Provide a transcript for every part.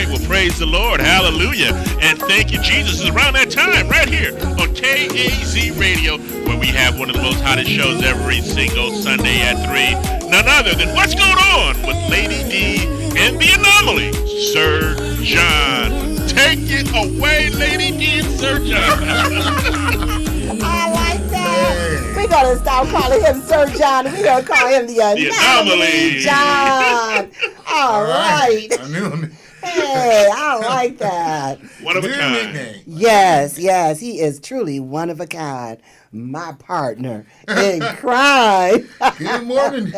right. Well, praise the Lord. Hallelujah. And thank you, Jesus. It's around that time right here on KAZ Radio where we have one of the most hottest shows every single Sunday at 3. None other than What's Going On with Lady D and the Anomaly, Sir John. Take it away, Lady D and Sir John. I like that. We're going to stop calling him Sir John. We're going to call him the Anomaly John. All right. I knew him. Hey, I like that. One of a kind. Yes, he is truly one of a kind. My partner in crime. Good morning.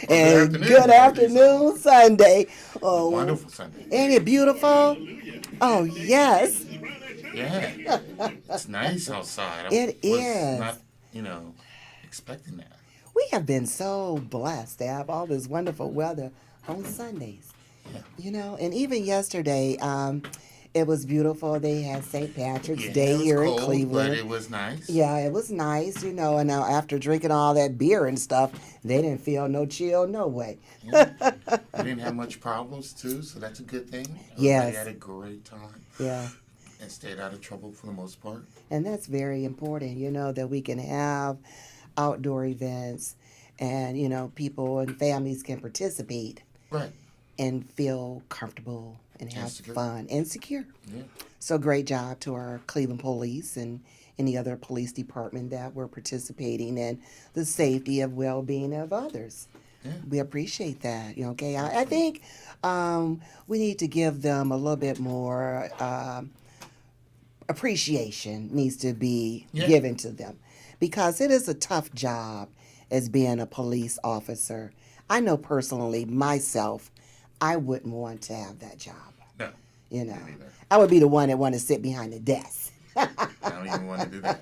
And good afternoon, Sunday. Oh, wonderful Sunday. Ain't it beautiful? Oh, yes. Yeah. It's nice outside. I was not, expecting that. We have been so blessed to have all this wonderful weather on Sundays. Yeah. And even yesterday, it was beautiful. They had St. Patrick's Day it was here cold, in Cleveland. But it was nice. Yeah, it was nice, and now after drinking all that beer and stuff, they didn't feel no chill, no way. Yeah. We didn't have much problems, too, so that's a good thing. Yes. Everybody had a great time. Yeah. And stayed out of trouble for the most part. And that's very important, that we can have outdoor events and, people and families can participate. Right. And feel comfortable and have fun and secure. Yeah. So great job to our Cleveland Police and any other police department that were participating in the safety of well-being of others. Yeah. We appreciate that. Okay. I think we need to give them a little bit more appreciation needs to be given to them because it is a tough job as being a police officer. I know personally myself, I wouldn't want to have that job. No. I would be the one that want to sit behind the desk. I don't even want to do that.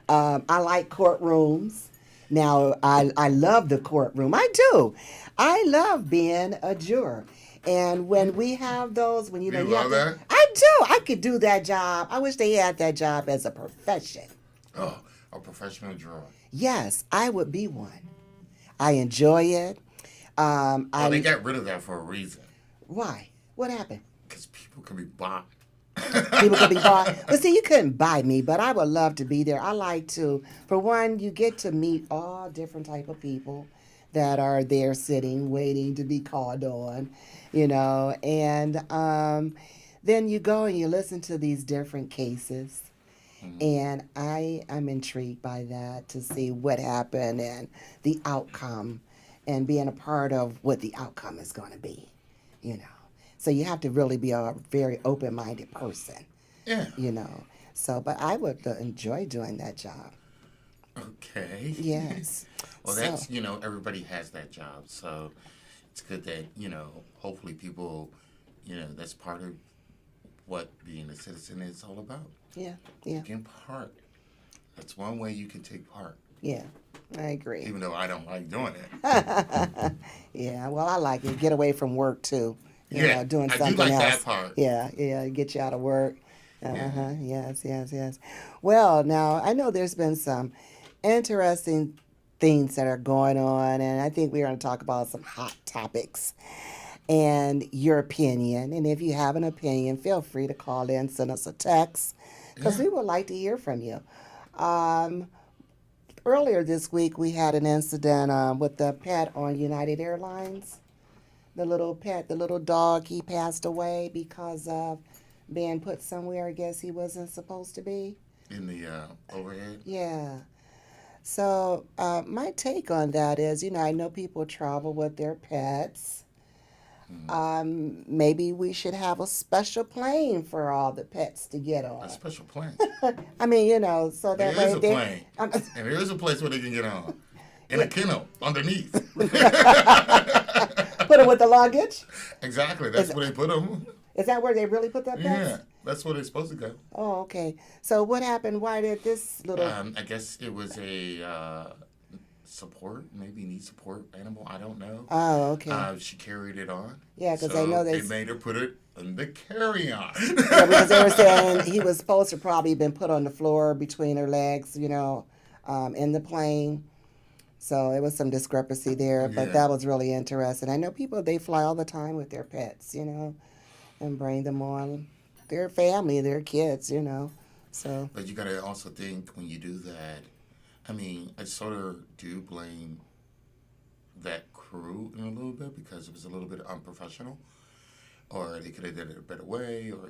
I like courtrooms. Now, I love the courtroom. I do. I love being a juror. And when we have those, when you love that? I do. I could do that job. I wish they had that job as a profession. Oh, a professional juror. Yes, I would be one. I enjoy it. They got rid of that for a reason. Why? What happened? Because people can be bought. People can be bought. Well, see, you couldn't buy me, but I would love to be there. I like to. For one, you get to meet all different type of people that are there sitting, waiting to be called on, and then you go and you listen to these different cases. And I am intrigued by that to see what happened and the outcome and being a part of what the outcome is going to be, So you have to really be a very open-minded person, Yeah. So, but I would enjoy doing that job. Okay. Yes. Well, that's, everybody has that job. So it's good that, hopefully people, that's part of what being a citizen is all about. Yeah. Taking part. That's one way you can take part. Yeah, I agree. Even though I don't like doing it. Yeah, well, I like it. Get away from work, too. Doing something else. I do like that part. Yeah, get you out of work. Yes. Well, now, I know there's been some interesting things that are going on, and I think we're going to talk about some hot topics and your opinion. And if you have an opinion, feel free to call in, send us a text, because we would like to hear from you. Earlier this week, we had an incident with the pet on United Airlines. The little pet, the little dog, he passed away because of being put somewhere I guess he wasn't supposed to be. In the overhead? Yeah. So my take on that is, I know people travel with their pets. Maybe we should have a special plane for all the pets to get on. A special plane? I mean, so that way... There is a plane. And there is a place where they can get on. In a kennel, underneath. Put them with the luggage? Exactly. That's where they put them. Is that where they really put their pets? Yeah. That's where they're supposed to go. Oh, okay. So what happened? Why did this little... I guess it was a maybe need support animal. I don't know. Oh, okay. She carried it on. Yeah, because I know they made her put it in the carry-on. Yeah, because they were saying he was supposed to probably been put on the floor between her legs, in the plane. So it was some discrepancy there, but that was really interesting. I know people, they fly all the time with their pets, and bring them on their family, their kids, you know. So, But you gotta also think when you do that. I mean, I sort of do blame that crew in a little bit because it was a little bit unprofessional, or they could have did it a better way, or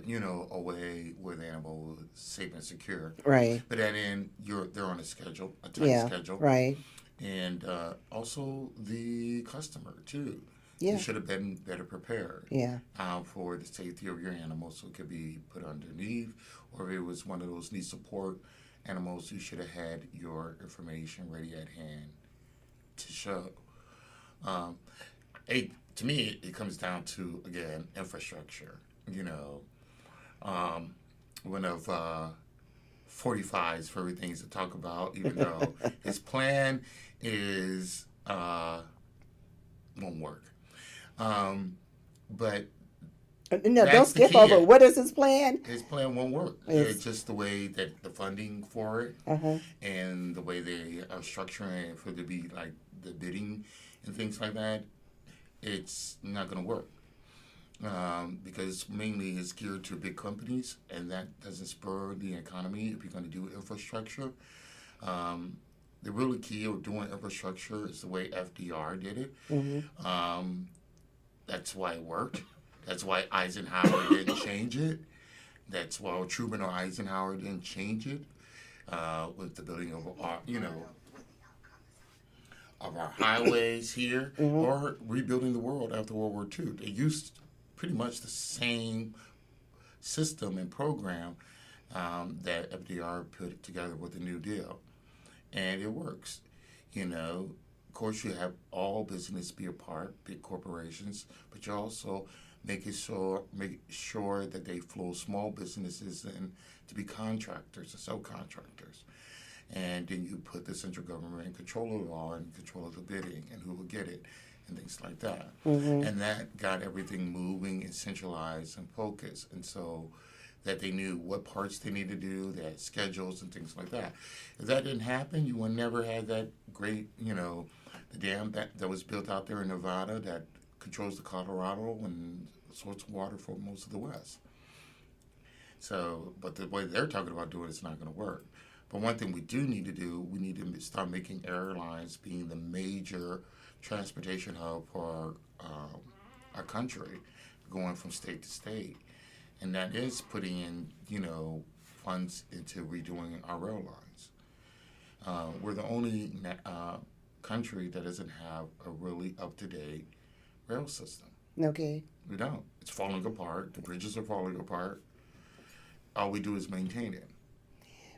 a way where the animal was safe and secure. right. But then they're on a schedule, a tight Yeah, schedule, right. and also the customer too. You Yeah, should have been better prepared yeah, for the safety of your animal, so it could be put underneath, or if it was one of those need support animals, you should have had your information ready at hand to show. Um, to me, it comes down to again infrastructure. Um, one of 45's favorite things to talk about, even though his plan is won't work. But no, don't that's the skip key. over. What is his plan? His plan won't work. It's- It's just the way that the funding for it Uh-huh. and the way they are structuring it for it to be like the bidding and things like that. It's not going to work because mainly it's geared to big companies, and that doesn't spur the economy if you're going to do infrastructure. The really key of doing infrastructure is the way FDR did it. That's why it worked. That's why Eisenhower didn't change it. That's why Truman or Eisenhower didn't change it with the building of our, of our highways here, or rebuilding the world after World War II. They used pretty much the same system and program that FDR put together with the New Deal, and it works. Of course, you have all business be a part, big corporations, but you also make sure that they flow small businesses in to be contractors and subcontractors. And then you put the central government in control of the law and control of the bidding and who will get it and things like that. And that got everything moving and centralized and focused. And so that they knew what parts they needed to do, they had schedules and things like that. If that didn't happen, you would never have that great, the dam that was built out there in Nevada that controls the Colorado and sorts of water for most of the West. So, but the way they're talking about doing it's not going to work. But one thing we do need to do, we need to start making airlines being the major transportation hub for our country, going from state to state. And that is putting in, funds into redoing our rail lines. We're the only country that doesn't have a really up-to-date rail system. Okay. We don't. It's falling apart. The bridges are falling apart. All we do is maintain it.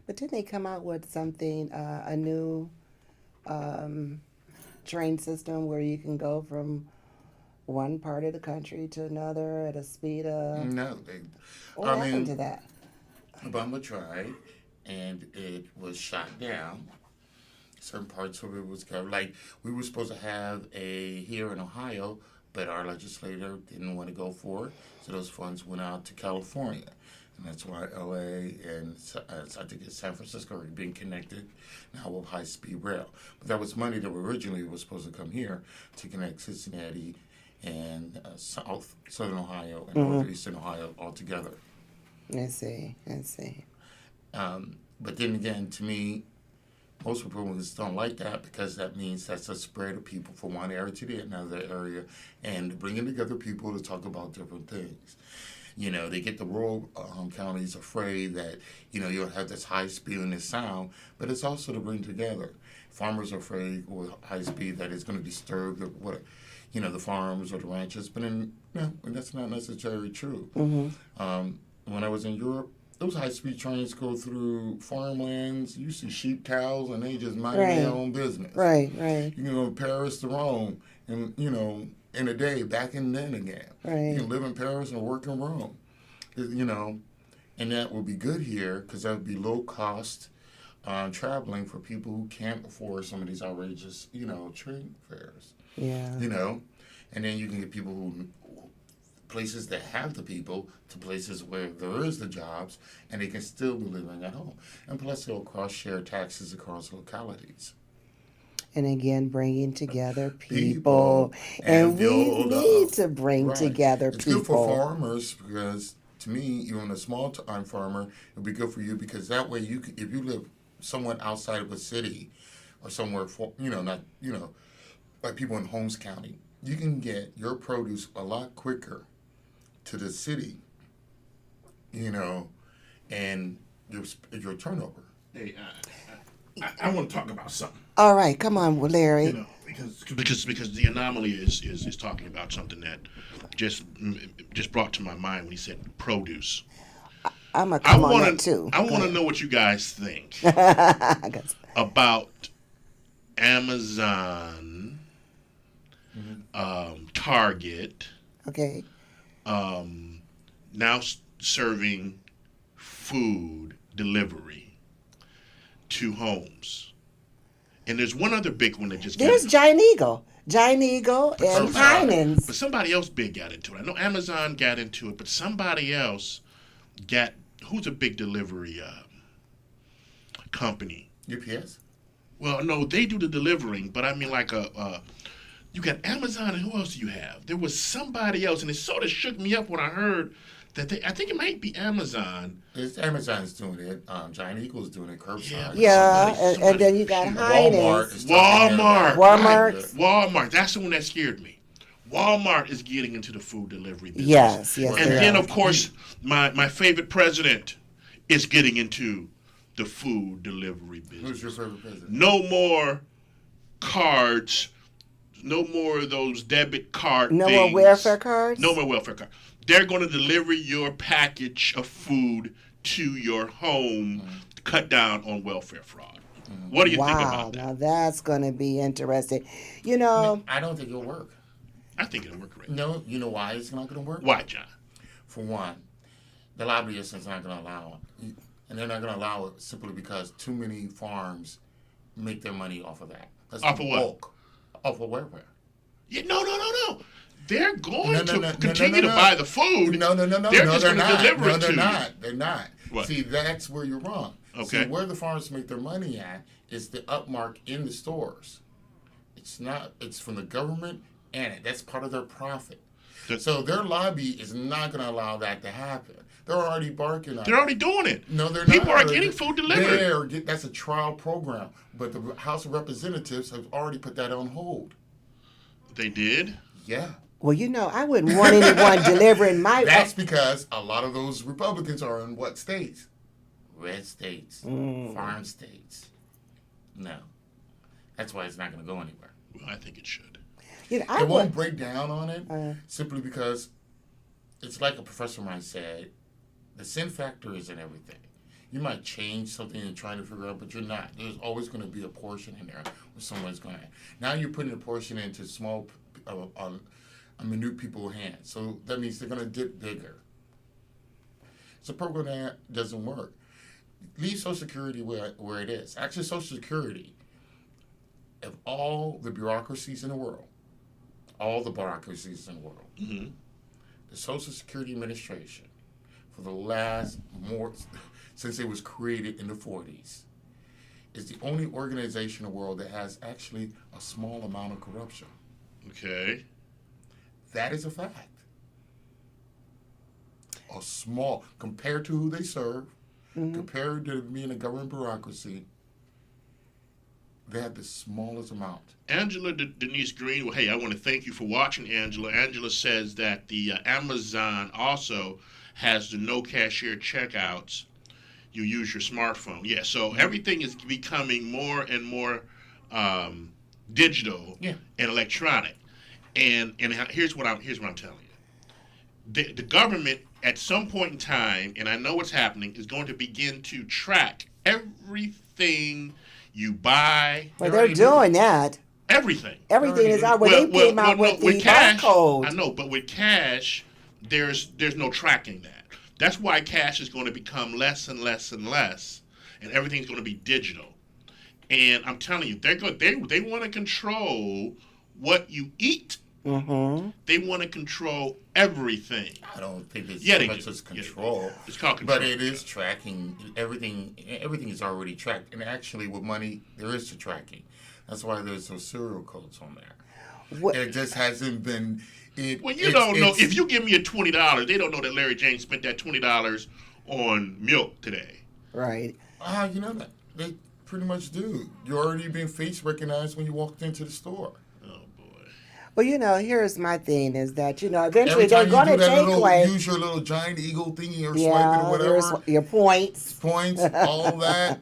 But didn't they come out with something, a new train system where you can go from one part of the country to another at a speed of... No, What happened to that? Obama tried, and it was shot down. Certain parts of it was covered. Like, we were supposed to have here in Ohio, but our legislator didn't want to go for it, so those funds went out to California. And that's why LA and I think it's San Francisco are being connected now with high-speed rail. But that was money that originally was supposed to come here to connect Cincinnati and southern Ohio and northeastern Ohio all together. I see. But then again, to me, most Republicans don't like that because that means that's a spread of people from one area to the another area and bringing together people to talk about different things. They get the rural counties afraid that, you'll have this high speed and this sound, but it's also to bring together. Farmers are afraid with high speed that it's going to disturb the farms or the ranches, but that's not necessarily true. When I was in Europe, those high-speed trains go through farmlands. You see sheep cows, and they just mind their own business. Right. You can go from Paris to Rome, and in a day, back and then again. Right. You can live in Paris and work in Rome. And that would be good here because that would be low-cost traveling for people who can't afford some of these outrageous, train fares. Yeah. And then you can get people who places that have the people to places where there is the jobs and they can still be living at home. And plus they'll cross-share taxes across localities. And again, bringing together People people. And we build need up. to bring Right. together It's good for people. farmers because, to me, even a small time farmer, it'll be good for you because that way you can, if you live somewhat outside of a city or somewhere for not like people in Holmes County, you can get your produce a lot quicker to the city, and your turnover. Hey, I want to talk about something. All right, come on, Larry. Because the anomaly is talking about something that just brought to my mind when he said produce. I'm going to come on wanna that too. I want to know what you guys think I guess. about Amazon, Target, Okay. now serving food delivery to homes. And there's one other big one that just got There's Giant Eagle. Giant Eagle and Curbside. Heinen's. But somebody else big got into it. I know Amazon got into it, but somebody else got. Who's a big delivery company? UPS. Well, no, they do the delivering, but I mean like you got Amazon, and who else do you have? There was somebody else, and it sort of shook me up when I heard that I think it might be Amazon. Amazon's doing it. Giant Eagle's doing it. Curbside. Yeah, Somebody- and then you got shoot. Walmart. Heinen's. Is talking Walmart. Walmart. Walmart. That's the one that scared me. Walmart is getting into the food delivery business. Yes, And they then, are. of course, my favorite president is getting into the food delivery business. Who's your favorite president? No more cards. No more of those debit card No things. more welfare cards? No more welfare cards. They're going to deliver your package of food to your home to cut down on welfare fraud. What do you think Wow, about that? now that's going to be interesting. I don't think it'll work. I think it'll work great. No, you know why it's not going to work? Why, John? For one, the lobbyists is not going to allow it. And they're not going to allow it simply because too many farms make their money off of that. That's Off the of what? bulk. Off of welfare. Yeah, no. They're going No, to no, continue no. to buy the food. No. They're No, just they're going to not. deliver No, it they're to you. not. They're not. What? See, that's where you're wrong. Okay. See, where the farmers make their money at is the upmark in the stores. It's not. It's from the government, and that's part of their profit. So their lobby is not going to allow that to happen. They're already barking on They're it. already doing it. No, they're People not. are getting food delivered. That's a trial program, but the House of Representatives have already put that on hold. They did. Yeah. Well, I wouldn't want anyone delivering my... That's because a lot of those Republicans are in what states? Red states, farm states. No. That's why it's not going to go anywhere. Well, I think it should. I It won't would, break down on it simply because it's like a professor might say, the sin factor is in everything. You might change something you're trying to figure out, but you're not. There's always going to be a portion in there where someone's going to. Now you're putting a portion into small, minute people's hands. So that means they're going to dip bigger. It's a program that doesn't work. Leave Social Security where it is. Actually, Social Security, of all the bureaucracies in the world, Mm-hmm. the Social Security Administration, for the last since it was created in the 40s, is the only organization in the world that has actually a small amount of corruption. Okay. That is a fact. A small, compared to who they serve, compared to being a government bureaucracy, they have the smallest amount. Angela Denise Green, well, hey, I want to thank you for watching, Angela. Angela says that the Amazon also has the no cashier checkouts. You use your smartphone. Yeah, so everything is becoming more and more digital and electronic. And here's what I'm telling you. The government, at some point in time, and I know what's happening, is going to begin to track everything you buy. well, they're doing that. Everything. Everything is out. When they came out with the cash, barcode. I know, but with cash, there's no tracking that. That's why cash is going to become less and less and less, and everything's going to be digital. And I'm telling you, they want to control what you eat. Mm-hmm. They want to control everything. I don't think it's Yeah, so they much do. as control. It's called control. But it is tracking everything. Everything is already tracked. And actually, with money, there is the tracking. That's why there's those serial codes on there. What, It just hasn't been. Well, you don't know. If you give me a $20, they don't know that Larry James spent that $20 on milk today. right. You know that they pretty much do. You're already being face recognized when you walked into the store. Oh boy. Well, here's my thing is that, eventually Every they're time going you to do that take away. use your little giant eagle thingy or swiping Yeah, or there's whatever. your points. Points, all that.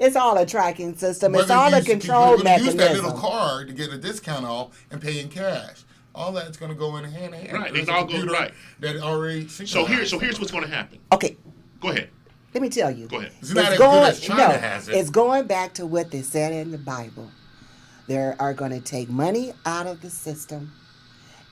It's all a tracking system. It's Whether all a you control you're gonna mechanism. use that little card to get a discount off and pay in cash. All that's going to go in hand in hand. Right, There's it a all goes computer right. That already. So here's what's going to happen. Okay, Go ahead. let me tell you. Go ahead. It's not as good as China has it. It's going back to what they said in the Bible. They are going to take money out of the system,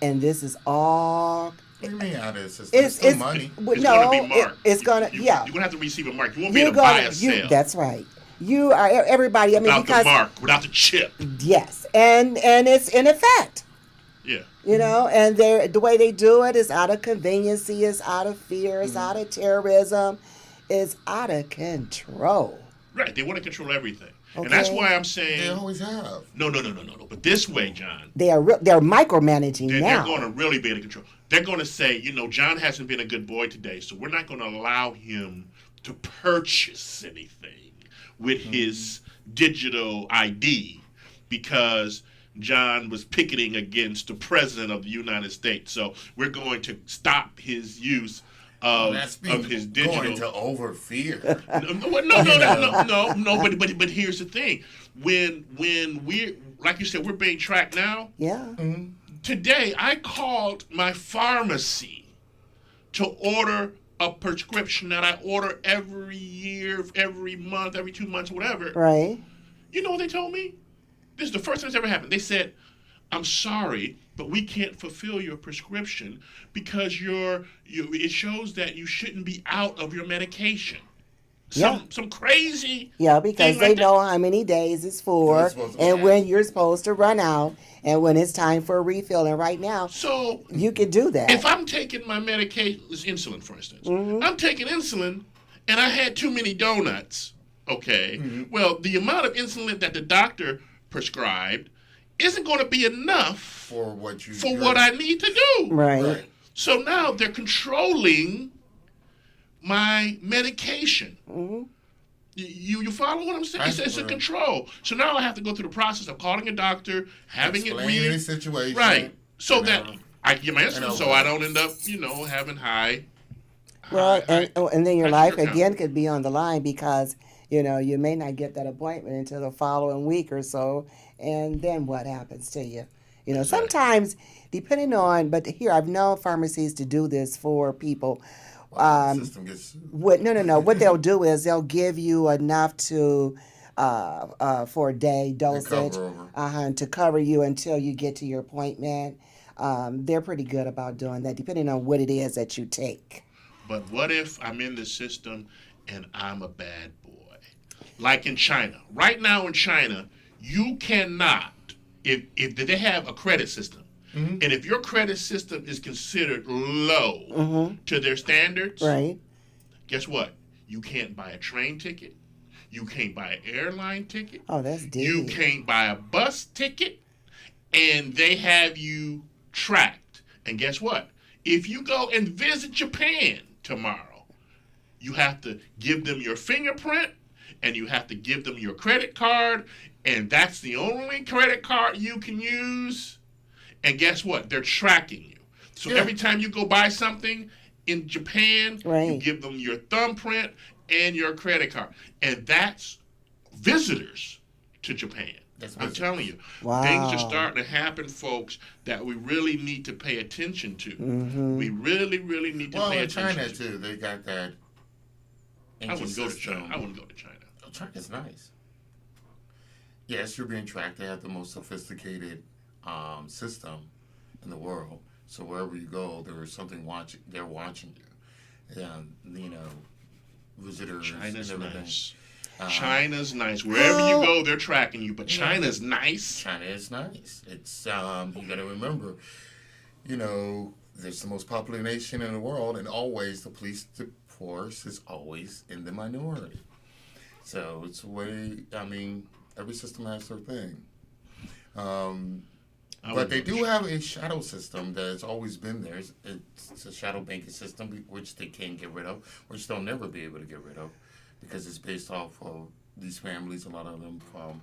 and this is all. What do you mean out of the system? It's still money. It's No, going to be marked. it's going to. You're Yeah, going to have to receive a mark. You won't be you're able to buy gonna. a sale That's right. You are everybody. I mean, without because the mark, without the chip. yes, and it's in effect. Yeah. And the way they do it is out of conveniency, it's out of fear, it's out of terrorism, it's out of control. Right. They want to control everything. Okay. And that's why I'm They saying always have. no. But this way, John, They're micromanaging they're now. going to really be in control. They're going to say, John hasn't been a good boy today, so we're not going to allow him to purchase anything with his digital ID because John was picketing against the president of the United States. So we're going to stop his use of his digital. Going to over fear. No. But here's the thing: when we're like you said, we're being tracked now. Yeah. Today, I called my pharmacy to order a prescription that I order every year, every month, every 2 months, whatever. Right. You know what they told me? This is the first time it's ever happened. They said, "I'm sorry, but we can't fulfill your prescription because it shows that you shouldn't be out of your medication." Some crazy. Yeah, because thing they like that. know how many days it's for You're supposed to and be when you're supposed to run out and when it's time for a refill. And right now, So you can do that. if I'm taking my medication, it's insulin, for instance, I'm taking insulin and I had too many donuts. Okay. Well, the amount of insulin that the doctor prescribed isn't going to be enough For what you. for what I need to do. right. Right. So now they're controlling my medication. You follow what I'm saying? It's a control. So now I have to go through the process of calling a doctor, having Explaining it the situation. right, so and, that I can get my insulin, and so I don't end up, having high. Well, high- and then your high life sugar count. again could be on the line because you may not get that appointment until the following week or so, and then what happens to you? Sometimes depending on, but here I've known pharmacies to do this for people. the system gets sued. No. What they'll do is they'll give you enough to for a day dosage over. to cover you until you get to your appointment. They're pretty good about doing that, depending on what it is that you take. But what if I'm in the system and I'm a bad boy? Like in China. Right now in China, you cannot, if they have a credit system, and if your credit system is considered low to their standards, Right. guess what? You can't buy a train ticket. You can't buy an airline ticket. Oh, that's deep. You can't buy a bus ticket. And they have you tracked. And guess what? If you go and visit Japan tomorrow, you have to give them your fingerprint and you have to give them your credit card. And that's the only credit card you can use. And guess what? They're tracking you. So every time you go buy something in Japan, you Right. give them your thumbprint and your credit card. And that's visitors to Japan. That's I'm visitors. telling you. Wow. Things are starting to happen, folks, that we really need to pay attention to. We really, really need to Well, pay in attention China to. too, they got that. I wouldn't go to system. China. I wouldn't go to China. Oh, China's nice. Yes, you're being tracked. They have the most sophisticated system in the world. So wherever you go, there is something watching. They're watching you. Visitors. China's and everything. nice. China's nice. Wherever you go, they're tracking you. But China's nice. China is nice. It's you got to remember, there's the most popular nation in the world, and always the police force is always in the minority. So it's a way. I mean, every system has their thing. But they do have a shadow system that has always been there. It's a shadow banking system which they can't get rid of, which they'll never be able to get rid of, because it's based off of these families, a lot of them from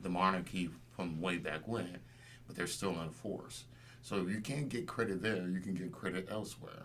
the monarchy from way back when, but they're still in force. So if you can't get credit there, you can get credit elsewhere.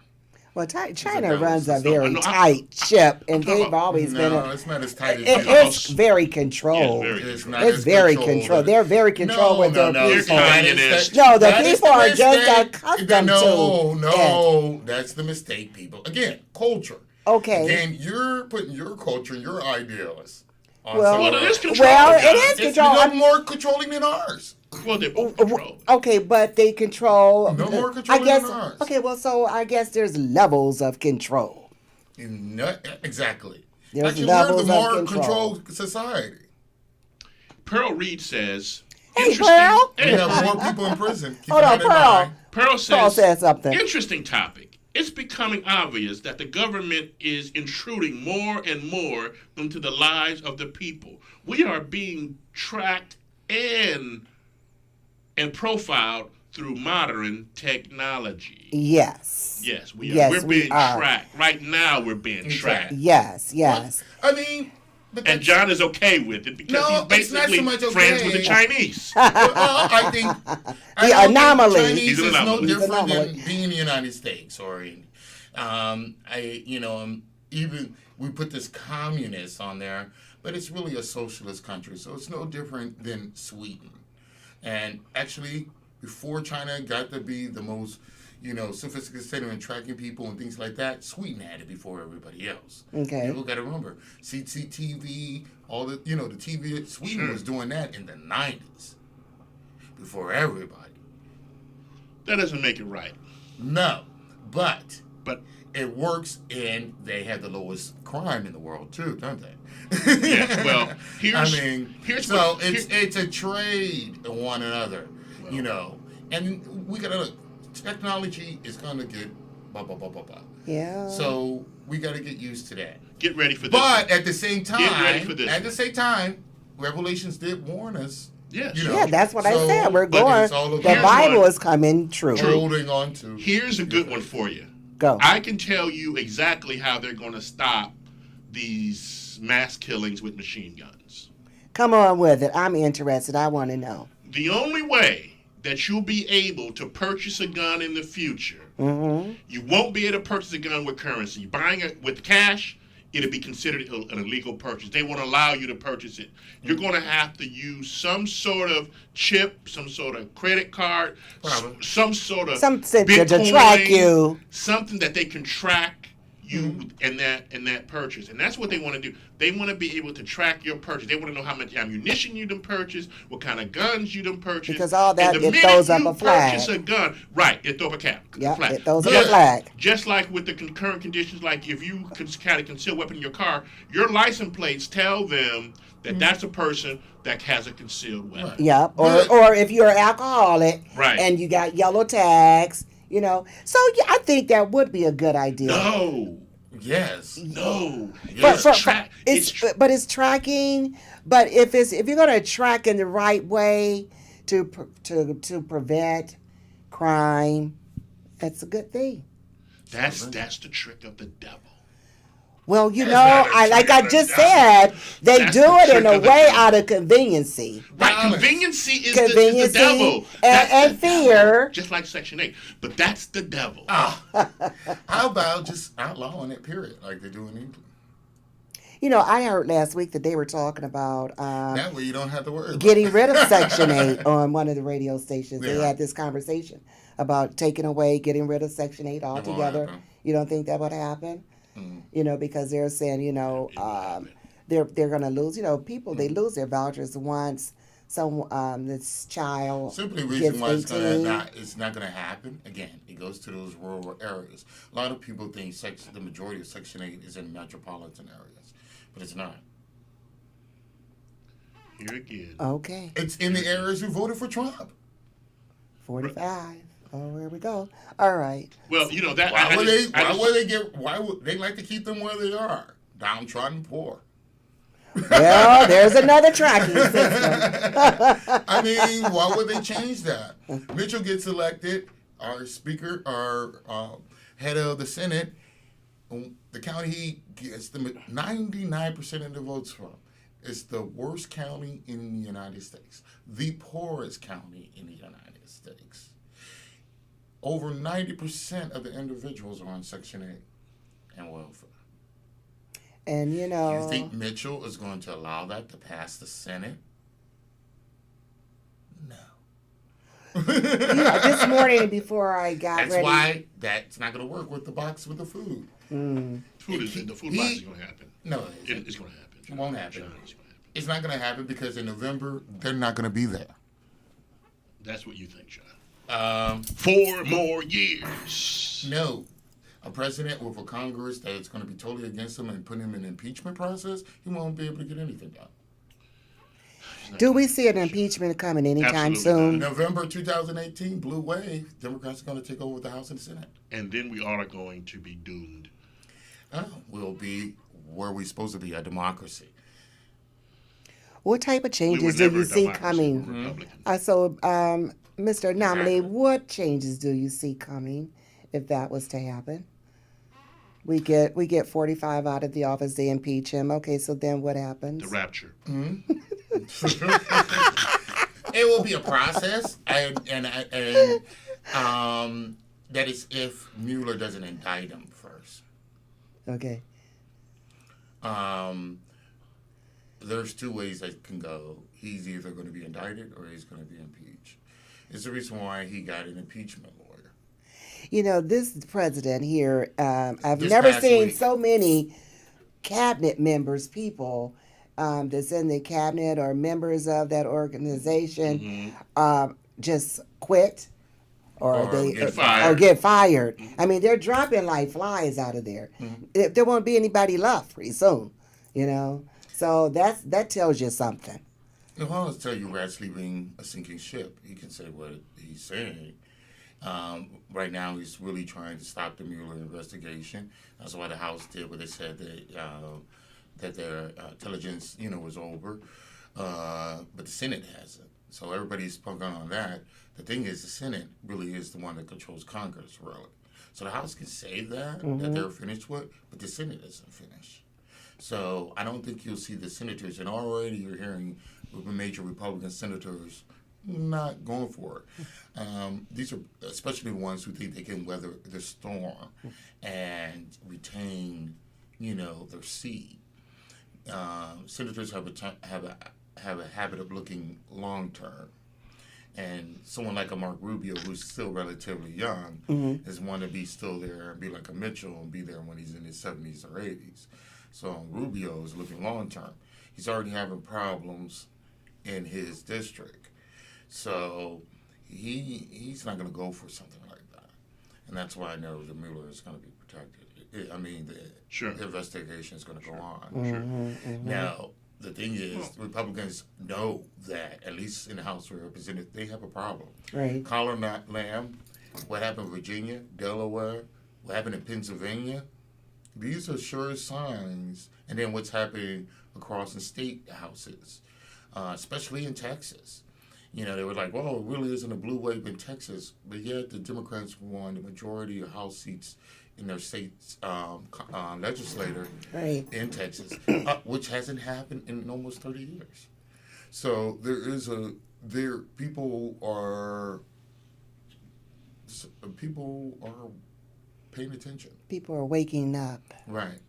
Well, China balance runs a system. very tight ship, and talking they've about- always been. No, it's not as tight as It's very controlled. Yeah, it's very It's not It's as very controlled. controlled. They're very controlled with their no, people. that is communist. that- No, the that is people are just mistake. accustomed no, to No, that's the mistake, people. Again, culture. Okay. Again, you're putting your culture, your ideals. On Well, someone Well, it is else. control. Well, it is It's control. no more controlling than ours. Well, they're both controlled. Okay, but they control. No more I controlling guess. than ours. Okay, well, so I guess there's levels of control. Exactly. There's Actually, levels we're the of more control. controlled society. Pearl Reed says. Hey, interesting- Pearl. We Hey, have more people in prison. Keep Hold on, that in Pearl. mind. Pearl Paul says. said something. Interesting topic. It's becoming obvious that the government is intruding more and more into the lives of the people. We are being tracked and profiled through modern technology. Yes. Yes, we are. Yes, we're we being are. tracked. Right now, we're being tracked. Yes. Yes. I mean, but And that's- John is okay with it because No, he's it's not so basically much okay. friends with the Chinese. Well, I think The anomaly. Chinese He's an is no anomaly. different anomaly. than being in the United States or in, even we put this communist on there, but it's really a socialist country, so it's no different than Sweden. And actually, before China got to be the most, sophisticated in tracking people and things like that, Sweden had it before everybody else. Okay. People got to remember, CCTV, all the, the TV, Sweden was doing that in the 90s before everybody. That doesn't make it right. No, but But it works, and they have the lowest crime in the world too, don't they? yes, well, here's so what, it's a trade in one another, and we gotta look. Technology is gonna get blah blah blah blah blah. Yeah. So we gotta get used to that. get ready for this. But at the same ready for time, this. Revelations did warn us. Yes. Yeah, that's what I So- said. We're but going. it's all The about Bible one. is coming true. holding on to. Here's a good one for you. Go. I can tell you exactly how they're going to stop these mass killings with machine guns. Come on with it. I'm interested. I want to know. The only way that you'll be able to purchase a gun in the future, Mm-hmm. you won't be able to purchase a gun with currency. Buying it with cash, it'll be considered an illegal purchase. They won't allow you to purchase it. You're going to have to use some sort of chip, some sort of credit card, Probably. some sort of Something to Bitcoin, track you. something that they can track you and that purchase. And that's what they want to do. They want to be able to track your purchase. They want to know how much ammunition you done purchased, what kind of guns you done purchased. Because all that, And the it minute throws up you a flag. purchase a gun, right, it throws up a cap. Yeah, flag. it throws up Good. a flag. Just like with the current conditions, like if you carry a concealed weapon in your car, your license plates tell them that that's a person that has a concealed weapon. Right. Yep. Good. Or if you're an alcoholic Right. and you got yellow tags, So yeah, I think that would be a good idea. No, Yes. no. But, It's but it's tracking. But if you're going to track in the right way to prevent crime, that's a good thing. that's the trick of the devil. Well, That's know, not a like trick I of the just devil. said, they That's do the it in trick a of the way devil. out of conveniency. Right, Balance. conveniency is Conveniency the devil. and- That's and the devil. fear. Just like Section 8. But that's the devil. How about just outlawing it, period, like they do in England? I heard last week that they were talking about That way you don't have to worry about getting it. rid of Section 8 on one of the radio stations. They Yeah. had this conversation about getting rid of Section 8 altogether. happen. You don't think that would happen? Because they're saying, they're going to lose, people, they lose their vouchers once this child Simply gets reason why 18. it's not gonna happen. Again, it goes to those rural areas. A lot of people think the majority of Section 8 is in metropolitan areas, but it's not. Here again. Okay, It's in the areas who voted for Trump. 45. Oh, here we go. All right. Well, that Why would they like to keep them where they are, downtrodden, poor? Well, there's another tracking system. I mean, why would they change that? Mitchell gets elected, our speaker, our head of the Senate. The county he gets the 99% of the votes from. It's the worst county in the United States, the poorest county in the United States. Over 90% of the individuals are on Section 8 and welfare. And Do you think Mitchell is going to allow that to pass the Senate? No. this morning before I got That's ready. why that's not going to work with the box with the food. The food box is going to happen. No, It's going to happen. it won't happen. John, it's going to happen. It's not going to happen because in November, they're not going to be there. That's what you think, John. 4 more years. No. A president with a Congress that's going to be totally against him and put him in an impeachment process, he won't be able to get anything done. Do we see an impeachment coming anytime Absolutely soon? November 2018, blue wave, Democrats are going to take over the House and Senate. And then we are going to be doomed. We'll be where we're supposed to be, a democracy. What type of We changes were do never you a see democracy. coming? We're Republican. Mr. Nominee, what changes do you see coming if that was to happen? We get 45 out of the office, they impeach him. Okay, so then what happens? The rapture. It will be a process, and that is if Mueller doesn't indict him first. Okay. There's two ways that can go. He's either going to be indicted or he's going to be impeached. It's the reason why he got an impeachment lawyer. You know, this president here, I've This never past seen week. so many cabinet members, people that's in the cabinet or members of that organization just quit or they get fired. or get fired. I mean, they're dropping like flies out of there. There won't be anybody left pretty soon, you know. So that tells you something. Well, I'll tell you, Rat's leaving a sinking ship. He can say what he's saying. Right now, he's really trying to stop the Mueller investigation. That's why the House did what they said that their intelligence, was over, but the Senate hasn't. So everybody's punking on that. The thing is, the Senate really is the one that controls Congress, really. So the House can say that they're finished with, but the Senate isn't finished. So I don't think you'll see the senators, and already you're hearing major Republican senators not going for it. These are especially the ones who think they can weather the storm and retain, their seat. Senators have a habit of looking long term, and someone like a Mark Rubio, who's still relatively young, is want to be still there and be like a Mitchell and be there when he's in his 70s or 80s. So Rubio is looking long term. He's already having problems in his district. So he's not going to go for something like that. And that's why I know the Mueller is going to be protected. The investigation is going to go on. Now, the thing is, Republicans know that, at least in the House of Representatives, they have a problem. Right. Colin Lamb, what happened in Virginia, Delaware, what happened in Pennsylvania, these are sure signs. And then what's happening across the state houses, especially in Texas. They were like, well, it really isn't a blue wave in Texas. But yet the Democrats won the majority of House seats in their state's legislature in Texas, which hasn't happened in almost 30 years. So people are paying attention. People are waking up. Right.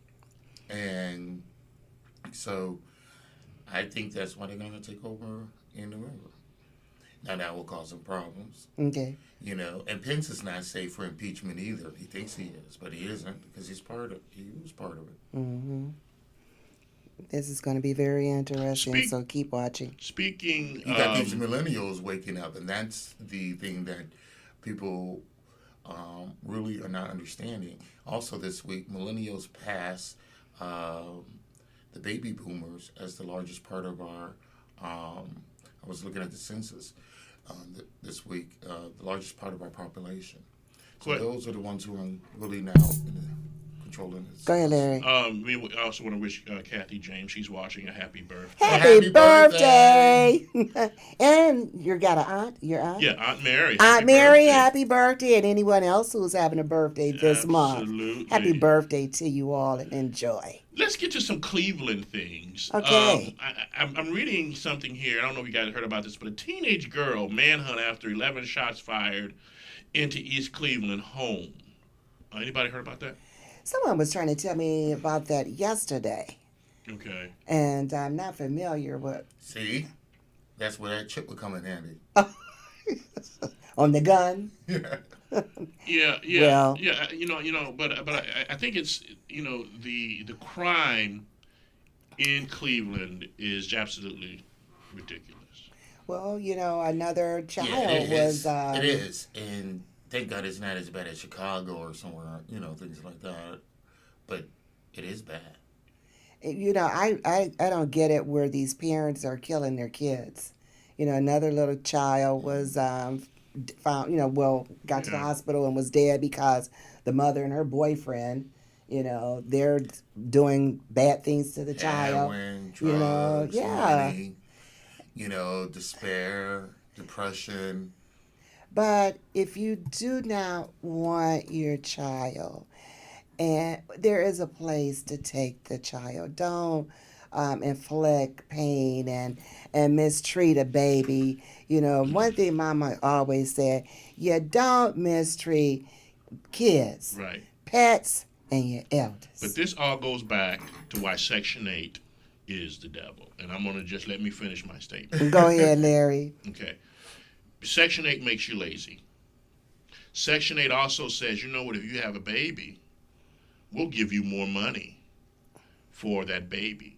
And so I think that's why they're going to take over in November. Now that will cause some problems. Okay. And Pence is not safe for impeachment either. He thinks he is, but he isn't because he was part of it. Mm-hmm. This is going to be very interesting, so keep watching. Speaking You got these millennials waking up, and that's the thing that people really are not understanding. Also this week, millennials passed the baby boomers as the largest part of our, I was looking at the census this week, the largest part of our population. So those are the ones who are really now in controlling it. Go ahead, Larry. We also want to wish Kathy James, she's watching, a happy birthday. Happy birthday! And you got an aunt? Your aunt? Yeah, Aunt Mary. Aunt happy Mary, birthday. happy birthday, and anyone else who's having a birthday this month. Absolutely. Happy birthday to you all, and enjoy. Let's get to some Cleveland things. Okay. I'm reading something here. I don't know if you guys heard about this, but a teenage girl manhunt after 11 shots fired into East Cleveland home. Anybody heard about that? Someone was trying to tell me about that yesterday, Okay. and I'm not familiar with See, that's where that chip would come in handy. on the gun. Yeah, Well- yeah. But I think it's the crime in Cleveland is absolutely ridiculous. Well, another child it is. was. It is, and thank God it's not as bad as Chicago or somewhere, things like that. But it is bad. I don't get it where these parents are killing their kids. Another little child was found, got to the hospital and was dead because the mother and her boyfriend, they're doing bad things to the child. Heroin, drugs, yeah. money, despair, depression. But if you do not want your child, and there is a place to take the child, don't inflict pain and mistreat a baby. One thing Mama always said, you don't mistreat kids, Right. pets, and your elders. But this all goes back to why Section 8 is the devil. And I'm going to just let me finish my statement. Go ahead, Larry. Okay. Section 8 makes you lazy. Section 8 also says, if you have a baby, we'll give you more money for that baby.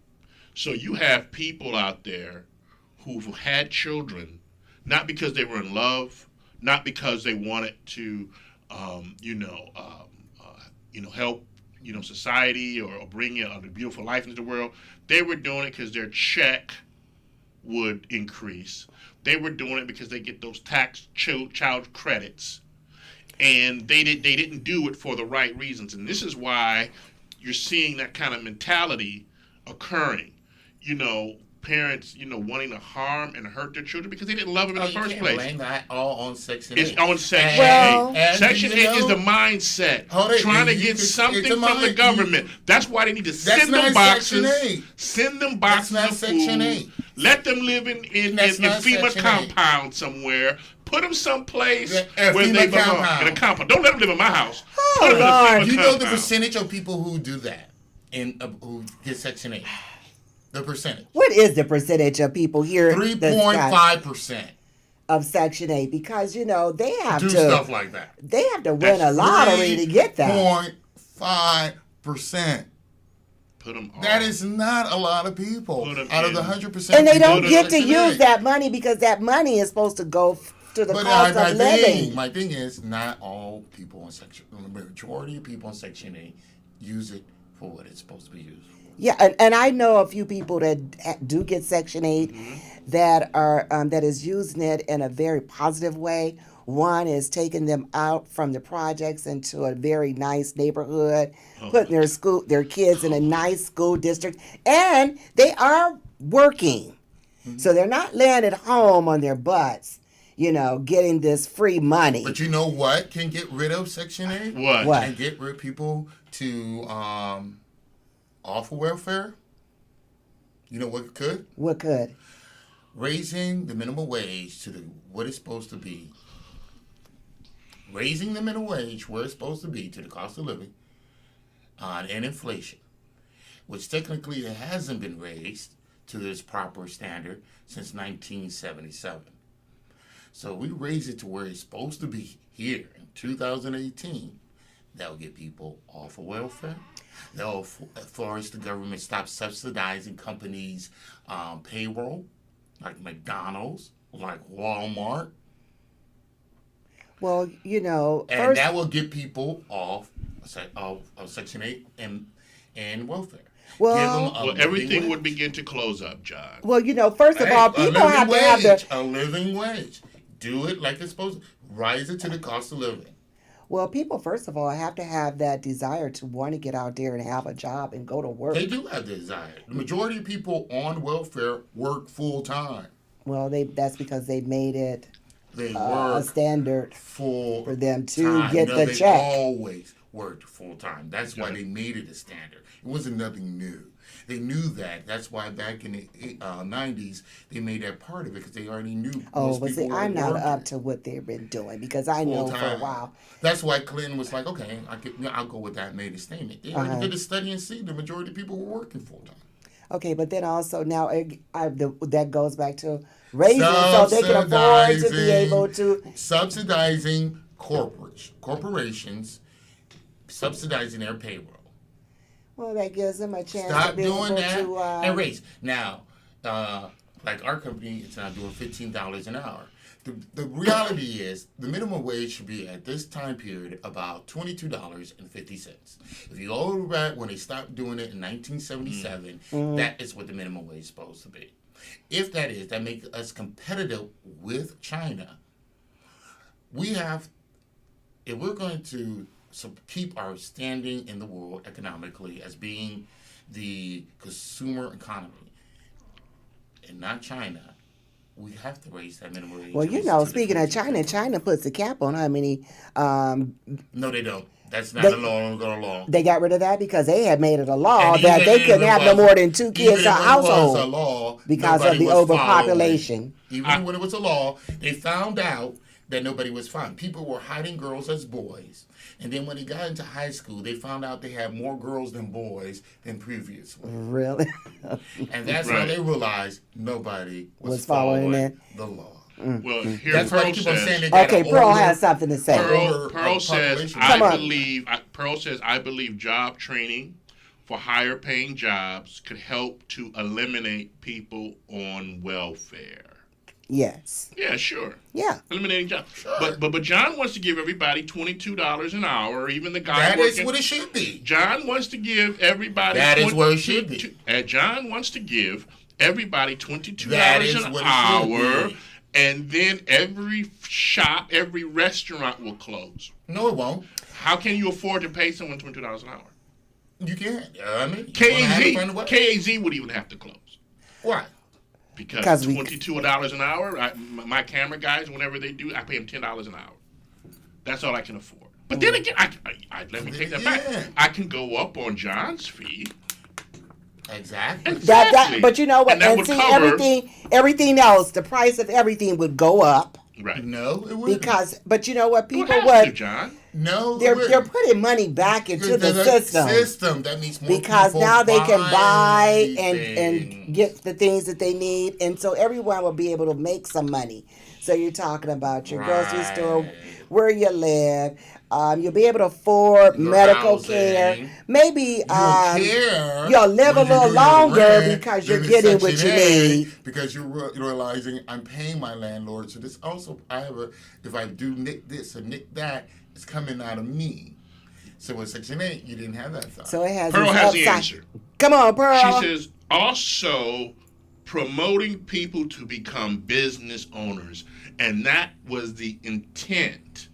So you have people out there who've had children, not because they were in love, not because they wanted to, help, society or bring a beautiful life into the world. They were doing it because their check would increase. They were doing it because they get those tax child credits, and they didn't do it for the right reasons. And this is why you're seeing that kind of mentality occurring. Parents, wanting to harm and hurt their children because they didn't love them in the first place. Blame that all on Section 8. It's on Section Well- 8. And Section 8 is the mindset. Hold it, Trying to you get could- something it's a from the mind- government. That's why they need to That's send them not boxes. Section 8. Send them boxes That's not of Section food. 8. Let them live in That's not FEMA Section 8. compound somewhere. Put them someplace A where FEMA they belong. compound. In a compound. Don't let them live in my house. Oh, Put them in a Lord. FEMA You know the compound. percentage of people who do that who get Section 8? The percentage. What is the percentage of people here 3.5%. of Section 8? Because, they have Do to stuff like that. They have to win That's a lottery to get that. 3.5%. Put them all. That is not a lot of people Put 'em out of the in. 100%. And they people don't that get to Section use 8. that money because that money is supposed to go to the But cost of living. my thing is, not all people on Section, the majority of people on Section 8 use it for what it's supposed to be used for. Yeah, and I know a few people that do get Section 8 that are that is using it in a very positive way. One is taking them out from the projects into a very nice neighborhood, putting their kids in a nice school district, and they are working. So they're not laying at home on their butts, getting this free money. But you know what can get rid of Section 8? What? And get rid of people to off of welfare? You know what could? What could? Raising the minimum wage to what it's supposed to be. Raising the minimum wage where it's supposed to be to the cost of living and inflation, which technically it hasn't been raised to its proper standard since 1977. So we raise it to where it's supposed to be here in 2018. That'll get people off of welfare. That'll force the government stop subsidizing companies' payroll, like McDonald's, like Walmart. Well, And first, that will get people off of Section 8 and welfare. Well- Give them a Well, living everything wage. would begin to close up, John. first of all, people have to have a living wage. Do it like it's supposed to. Rise it to the cost of living. Well, people, first of all, have to have that desire to want to get out there and have a job and go to work. They do have the desire. The majority of people on welfare work full time. Well, that's because they made it They a work standard full for them to time. get No, the they check. always worked full time. That's why they made it a standard. It wasn't nothing new. They knew that. That's why back in the 90s, they made that part of it because they already knew Oh, most but people see, were I'm not working up to what they've been doing because I know for a full-time. while. That's why Clinton was like, okay, I'll go with that and made a statement. They already Uh-huh. did a study and see the majority of people were working full time. Okay, but then also now that goes back to raising so they can afford to be able to. Subsidizing corporations, subsidizing their payroll. Well, that gives them a chance Stop to be doing able that to. and raise. Now, like our company, it's not doing $15 an hour. The reality is the minimum wage should be at this time period about $22.50. If you go back when they stopped doing it in 1977, that is what the minimum wage is supposed to be. If that is, that makes us competitive with China. If we're going to keep our standing in the world economically as being the consumer economy and not China, we have to raise that minimum wage. Well, you know, speaking of China, China puts a cap on how many. No, they don't. That's not a law. They got rid of that because they had made it a law And that even they if couldn't it have no was- more than 2 kids even a if it was a household law, because of nobody the was overpopulation. following. Even when it was a law, they found out that nobody was following. People were hiding girls as boys. And then when they got into high school, they found out they had more girls than boys than previously. Really? And that's how Right. they realized nobody was following it. the law. Well, here That's why Pearl they keep on saying says. they got Okay, an Pearl older- has something to say. Pearl- Pearl says, population. Come on. Pearl says, I believe job training for higher paying jobs could help to eliminate people on welfare. Yes. Yeah, sure. Yeah. Eliminating jobs. Sure. But John wants to give everybody $22 an hour, or even the guy That working. is what it should be. John wants to give everybody. That is what it should be. John wants to give everybody $22 That is an what it hour, should be. and then every shop, every restaurant will close. No, it won't. How can you afford to pay someone $22 an hour? You can't. I mean, you wanna have to find a way. KAZ would even have to close Why? because we- $22 an hour. My camera guys, whenever they do, I pay them $10 an hour. That's all I can afford. But then again, let me take that Yeah. back. I can go up on John's fee. Exactly. Exactly. But you know what? And that And would see, cover- everything else, the price of everything would go up Right. No, it wouldn't. but you know what? Well, People it has to, would. John. No, it They're wouldn't. putting money back into the system. System. That means more Because people now they can buy and things. get the things that they need, and so everyone will be able to make some money. So you're talking about your grocery store, Right. where you live. You'll be able to afford Your medical housing. care. Maybe care you'll live a when you little do your longer rent, because you're then getting it's what you Section A, need. because you're realizing I'm paying my landlord. So this also if I do nick this or nick that, it's coming out of me. So with Section 8, you didn't have that thought. So it has Pearl its has the upside. answer. Come on, Pearl. She says also promoting people to become business owners. And that was the intent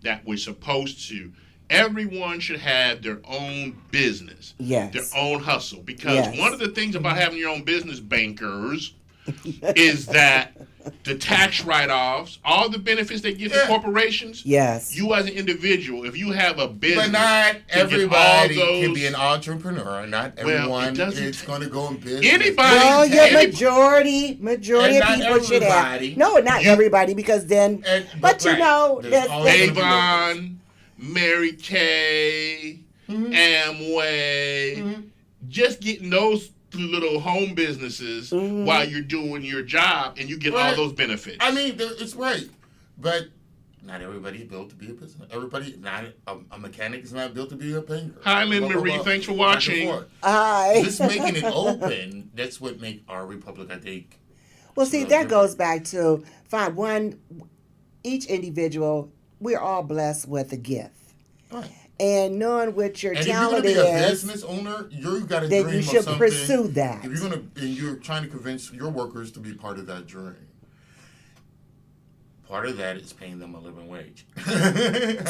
that we're supposed to. Everyone should have their own business, Yes. their own hustle. Because Yes. one of the things about having your own business, bankers, is that the tax write-offs, all the benefits they give to Yeah. corporations, Yes. you as an individual, if you have a business, But not can get all everybody can those- be an entrepreneur. Not Well, it everyone doesn't is take- going to go in business. Anybody- Well, Any- your majority And of not people should have. everybody. No, not everybody, because then. But you right. know, There's that's always- Avon, Mary Kay, Amway, just getting those little home businesses while you're doing your job, and you get all Right. those benefits. I mean, it's right, but not everybody's built to be a business. Everybody, not a mechanic is not built to be a painter. Hi, Lynn Blah, blah, Marie. blah. Thanks for Back and watching. forth. I. Just making it open. That's what make our republic, I think. Well, see, that goes back to fine. Each individual, we're all blessed with a gift, Right. and knowing what your And if you're going talent to be a is, business owner, you've got to then dream you of should something. pursue that. If you're going to, and you're trying to convince your workers to be part of that dream. part of that is paying them a living wage.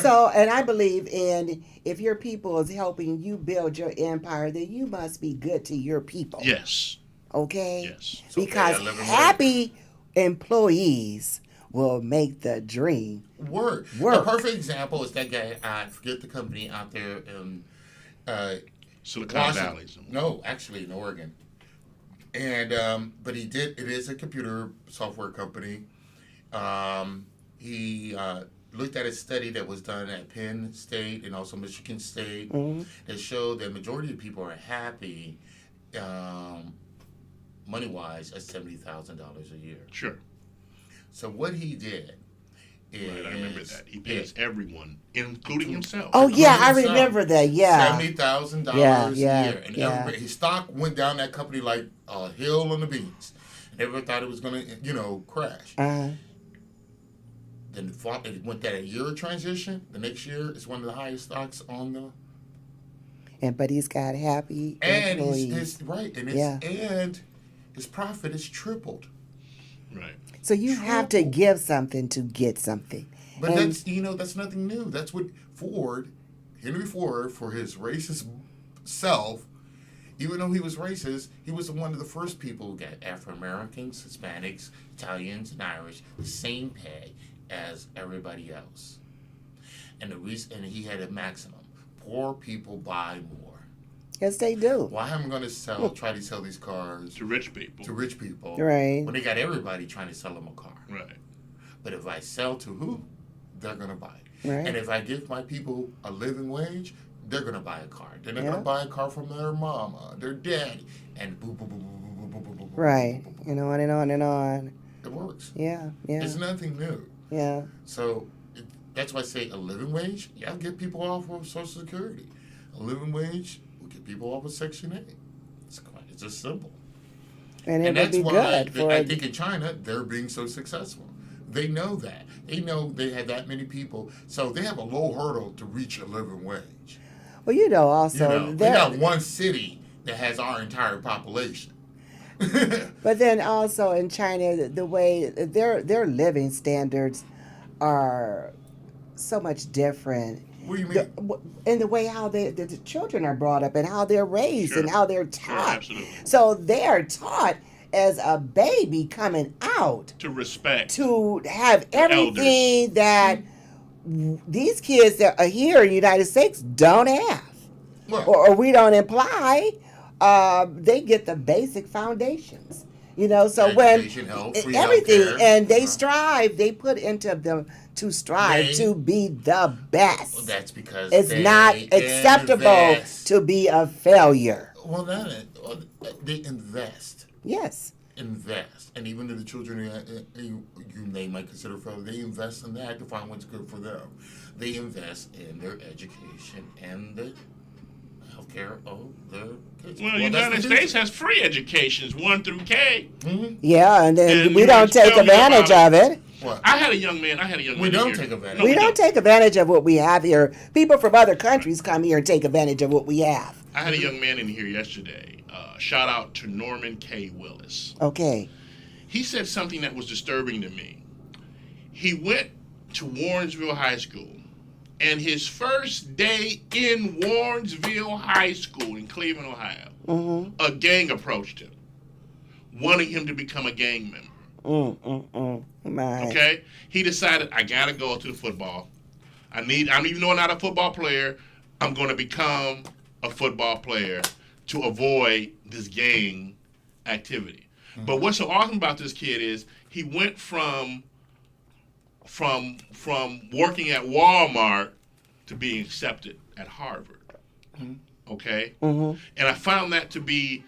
So, and I believe in if your people is helping you build your empire, then you must be good to your people. Yes. Okay? Yes. So Because pay a living wage. happy employees will make the dream. Work. Work. A perfect example is that guy, I forget the company out there in Silicon Washington. Valley. No, actually in Oregon. And but it is a computer software company. He looked at a study that was done at Penn State and also Michigan State that showed that majority of people are happy money-wise at $70,000 a year. Sure. So what he did is... Right, I remember that. He pays everyone, including himself. Oh, yeah, I himself. remember that. Yeah. $70,000 Yeah, a yeah, year. And yeah. everybody, his stock went down that company like a hill on the beans. And everybody thought it was going to, crash. Then it went that a year of transition. The next year, it's one of the highest stocks on the... But he's got happy And employees. and his profit is tripled. Right. So you have to give something to get something. But And- that's nothing new. That's what Henry Ford, for his racist self, even though he was racist, he was one of the first people who got Afro Americans, Hispanics, Italians, and Irish the same pay as everybody else. And and he had a maximum: poor people buy more. Yes, they do. Why am I going to try to sell these cars To rich people. to rich people Right. when they got everybody trying to sell them a car? Right. But if I sell to who, they're going to buy it. Right. And if I give my people a living wage, they're going to buy a car. They're not Yeah. going to buy a car from their mama, their daddy, and boom, boom, boom, boom, boom, boom, boom, boom, boom, Right. boom, boom, boom. And on and on and on. It works. Yeah. Yeah. It's nothing new. Yeah. So that's why I say a living wage, yeah, get people off of Social Security. A living wage will get people off of Section 8. It's just simple. And it would that's be why good for I think in China, they're being so successful. They know that. They know they have that many people. So they have a low hurdle to reach a living wage. Well, also They got one city that has our entire population. But then also in China, the way their living standards are so much different. What do you mean? In the way how the children are brought up and how they're raised and how they're Sure, taught. absolutely. So they are taught as a baby coming out To respect. to have The everything that these kids that are here in the United States don't have, Well, or we don't imply. They get the basic foundations, so Education, when health, free everything, healthcare. and they strive, they put into them to strive They- to be the best. that's because It's they not acceptable invest. to be a failure. Well, they invest. Yes. And even if the children they might consider failure, they invest in that to find what's good for them. They invest in their education and the healthcare of their kids. Well, the that's United the States future. has free educations, 1 through K. Yeah, and then And we you don't just take tell me advantage about of it. What? I had a young man. We in don't here. take advantage. No, We don't take advantage of what we have here. People from other countries come here and take advantage of what we have. I had a young man in here yesterday. Shout out to Norman K. Willis. Okay. He said something that was disturbing to me. He went to Warrensville High School, and his first day in Warrensville High School in Cleveland, Ohio, a gang approached him, wanting him to become a gang member. My. Okay? He decided, I gotta go to the football. I'm even though I'm not a football player, I'm gonna become a football player to avoid this gang activity. But what's so awesome about this kid is he went from working at Walmart to being accepted at Harvard. Okay? And I found that to be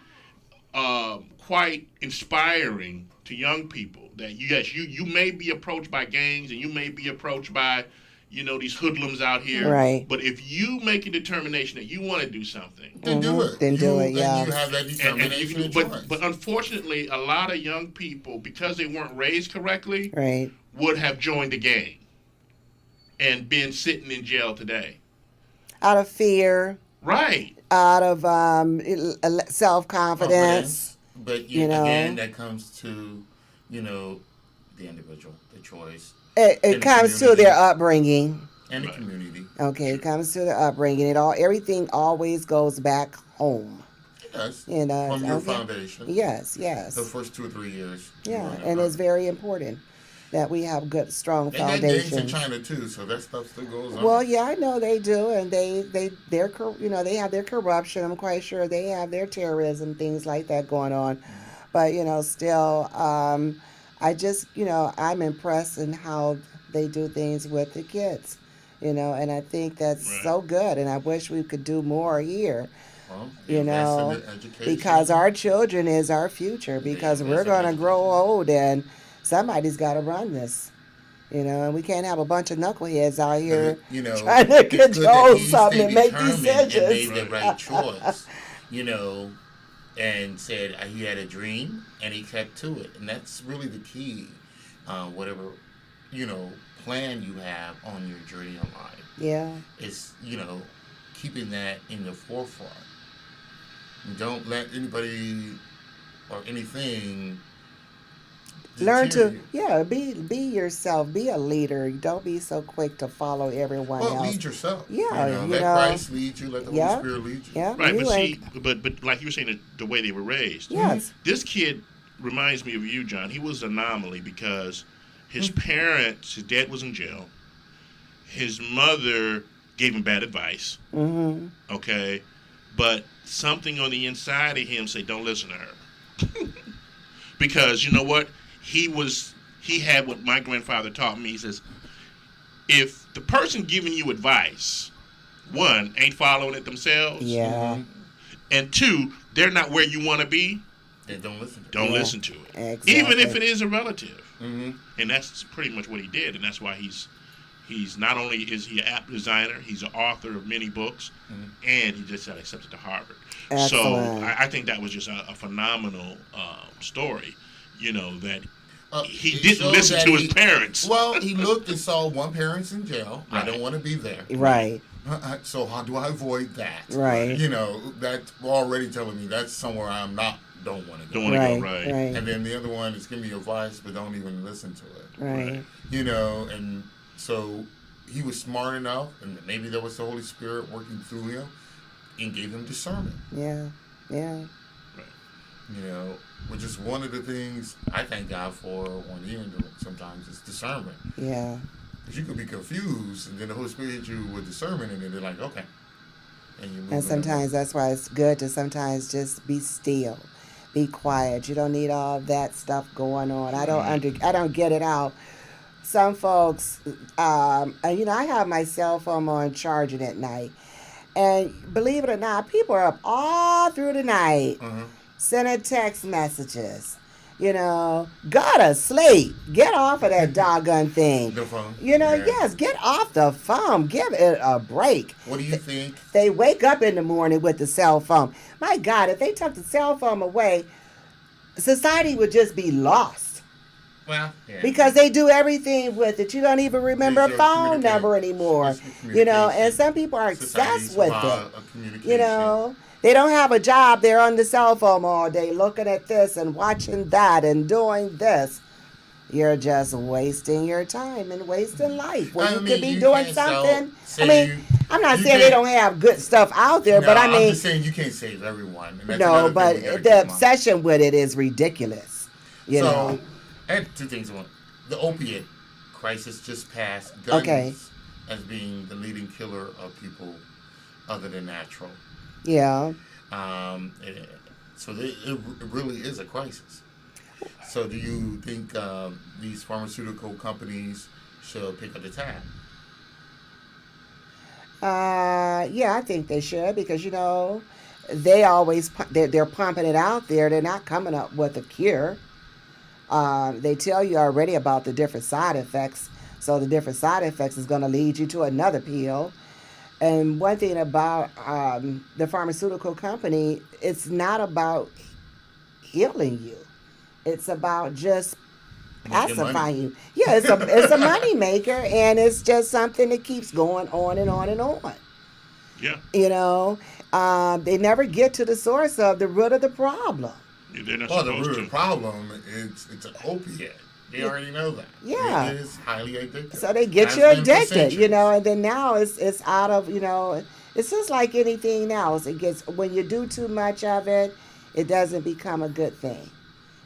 quite inspiring to young people. That you may be approached by gangs and you may be approached by these hoodlums out here. Right. But if you make a determination that you want to do something, Then do it. Then do it, yeah. And you have that and you determination can, and choice. but unfortunately, a lot of young people, because they weren't raised correctly, Right. would have joined the gang and been sitting in jail today. Out of fear, Right. out of self-confidence. But you know. again, that comes to, the individual, the choice, It in the comes to community. their upbringing. And the community. Okay, it comes to the upbringing. Everything always goes back home. Yes. You know, From your okay. foundation. Yes, The yes. first 2 or 3 years. Yeah, and it's very important that we have good, strong They got gangs in foundations. China too, so that stuff still goes on. Well, yeah, I know they do, and they have their corruption. I'm quite sure they have their terrorism, things like that going on. But still, I just I'm impressed in how they do things with the kids, and I think that's Right. so good, and I wish we could do more here. Well, You invest in know, the education. because our children is our future. Because invest we're in gonna grow education. old, and somebody's got to run this. And we can't have a bunch of knuckleheads out here trying to it's good that control he something stayed and make determined decisions. and made the right choice, and said he had a dream and he kept to it, and that's really the key. Whatever plan you have on your journey in life Yeah, is keeping that in the forefront. Don't let anybody or anything learn deter to you. be yourself. Be a leader. Don't be so quick to follow everyone Well, else. lead yourself. Yeah, let Christ lead you. Let the Yeah. Holy Spirit lead you. Yeah, Right, you but ain't- see, but like you were saying, the way they were raised. yes, This kid reminds me of you, John. He was an anomaly because his parents, his dad was in jail. His mother gave him bad advice. mm-hmm. Okay, but something on the inside of him said, "Don't listen to her," because you know what? He had what my grandfather taught me. He says, if the person giving you advice, one, ain't following it themselves, Yeah, and two, they're not where you want to be, Then don't listen to don't Yeah. listen to it. exactly. Even if it is a relative. Mm-hmm. And that's pretty much what he did, and that's why he's not only is he an app designer, he's an author of many books, and he just got accepted to Harvard. So Excellent. I think that was just a phenomenal story. That he It didn't shows listen that to his he- parents. Well, he looked and saw one parent's in jail. I don't want to be there. Right, So how do I avoid that? Right. That's already telling me that's somewhere don't want to go. Don't want to right, go right. right, And then the other one is give me advice, but don't even listen to it. right. And so he was smart enough, and maybe there was the Holy Spirit working through him and gave him discernment. Yeah, yeah, Which is one of the things I thank God for on the end sometimes is discernment. yeah. Because you could be confused, and then the Holy Spirit hits you with discernment, and then they're like, okay. And you move And on. sometimes that's why it's good to sometimes just be still, be quiet. You don't need all that stuff going on. I don't get it out. Some folks, and, I have my cell phone on charging at night, and believe it or not, people are up all through the night sending text messages. Go to sleep. Get off of that doggone thing. The phone. Yes, get off the phone. Give it a break. What do you think? They wake up in the morning with the cell phone. My God, if they took the cell phone away, society would just be lost. Well, yeah. Because they do everything with it. You don't even remember a It's your phone communica- number anymore. it's your And communication. some people are Society's obsessed with about it. a communication. They don't have a job. They're on the cell phone all day looking at this and watching that and doing this. You're just wasting your time and wasting life when I you mean, could be you doing can't something. say I'm not you saying they can't- don't have good stuff out there, No, but I I'm mean, just saying you can't save everyone. And that's no, another thing but we gotta keep the in mind. obsession with it is ridiculous. You So, know. I had two things. One, the opiate crisis just passed. Guns Okay. as being the leading killer of people other than natural. Yeah. So it really is a crisis. So do you think these pharmaceutical companies should pick up the tab? Yeah, I think they should because they always they're pumping it out there. They're not coming up with a cure. They tell you already about the different side effects. So the different side effects is going to lead you to another pill. And one thing about the pharmaceutical company, it's not about healing you. It's about just Making pacifying money. you. Yeah, it's a money maker, and it's just something that keeps going on and on and on. Yeah. They never get to the source of the root of the problem. They're not Well, the supposed root to. of the problem it's an opiate. They already know that. Yeah. It is highly addictive. So they get Has you been for addicted, you know, centuries. and then now it's out of, you know, it's just like anything else. It gets, when you do too much of it, it doesn't become a good thing,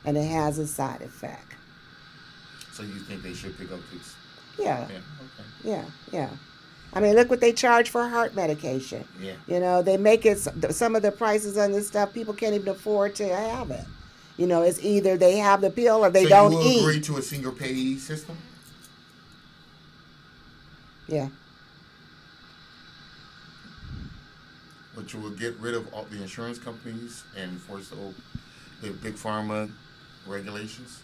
and it has a side effect. So you think they should pick up these? Yeah, Yeah. Okay. yeah, yeah. I mean, look what they charge for heart medication. Yeah. You know, they make it, some of the prices on this stuff, people can't even afford to have it. You know, it's either they have the pill or they So don't you will agree eat. to a single payee system? Yeah. But you will get rid of all the insurance companies and enforce the big pharma regulations?